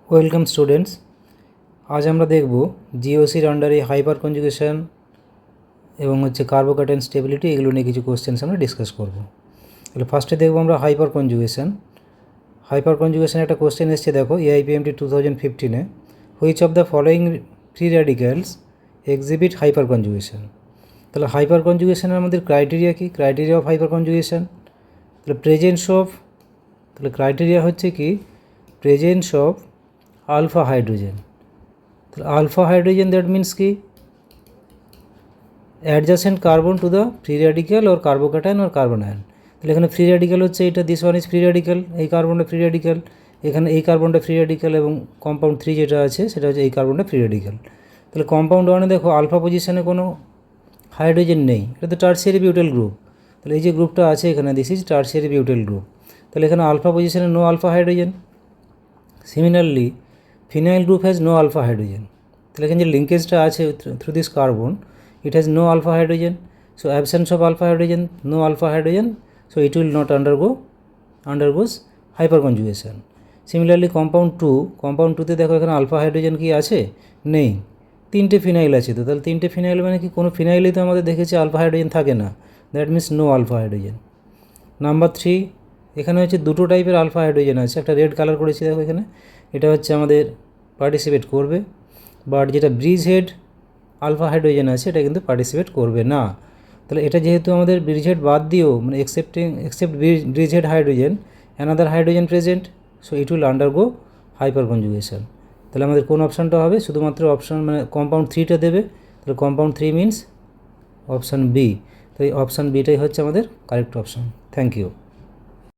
Welcome students, আজ আমরা দেখব জিওসির আন্ডারে হাইপার কনজুগেশন এবং কার্বোক্যাটায়ন স্টেবিলিটি এগুলো নিয়ে কিছু কোশ্চেন্স আমরা ডিসকাস করব। তাহলে ফার্স্টে দেখব আমরা হাইপার কনজুগেশন একটা কোশ্চেন এসছে, দেখো AIPMT 2015-এ, which of the following free radicals exhibit hyperconjugation. তাহলে হাইপার কনজুগেশনের আমাদের ক্রাইটেরিয়া কি? ক্রাইটেরিয়া অফ হাইপার কনজুগেশন, তাহলে ক্রাইটেরিয়া হচ্ছে কি প্রেজেন্স অফ আলফা হাইড্রোজেন। তাহলে আলফা হাইড্রোজেন দ্যাট মিন্স কি adjacent carbon to the free radical or carbocation or carbon ion. তাহলে এখানে ফ্রি র্যাডিক্যাল হচ্ছে এটা, this one is free radical, এই কার্বনটা ফ্রি র্যাডিক্যাল, এখানে এই কার্বনটা ফ্রি র্যাডিক্যাল এবং কম্পাউন্ড 3 যেটা আছে সেটা হচ্ছে এই কার্বনটা ফ্রি র্যাডিক্যাল। তাহলে কম্পাউন্ড 1-এ দেখো আলফা পজিশনে কোনো হাইড্রোজেন নেই, এটা তো টার্সিয়ারি বিউটাইল গ্রুপ। তাহলে এই যে গ্রুপটা আছে এখানে, this is tertiary butyl group. তাহলে এখানে আলফা পজিশনে no alpha hydrogen. Similarly phenyl group has no alpha hydrogen. তাহলে এখানে যে লিঙ্কেজটা আছে through this carbon, it has no alpha hydrogen, so absence of alpha hydrogen, no alpha hydrogen, so it will not undergoes hyperconjugation. Similarly compound 2 তে দেখো এখানে alpha hydrogen কি আছে? নেই, 3টে ফিনাইল আছে। তো তাহলে 3টে ফিনাইল মানে কি কোনো ফিনাইলেই তো আমাদের দেখেছি আলফা হাইড্রোজেন থাকে না, that means no alpha hydrogen. Number 3, এখানে হচ্ছে দুটো টাইপের আলফা হাইড্রোজেন আছে, একটা রেড কালার করেছি দেখো এখানে, এটা হচ্ছে আমাদের পার্টিসিপেট করবে, বাট যেটা ব্রিজ হেড আলফা হাইড্রোজেন আছে এটা কিন্তু পার্টিসিপেট করবে না। তাহলে এটা যেহেতু আমাদের ব্রিজ হেড বাদ দিয়েও মানে except bridge head hydrogen another hydrogen present, so it will undergo hyper conjugation. তাহলে আমাদের কোন অপশানটা হবে? শুধুমাত্র অপশান মানে কম্পাউন্ড 3টা দেবে। তাহলে কম্পাউন্ড 3 মিনস অপশান বি। তো এই অপশান বিটাই হচ্ছে আমাদের কারেক্ট অপশান। Thank you.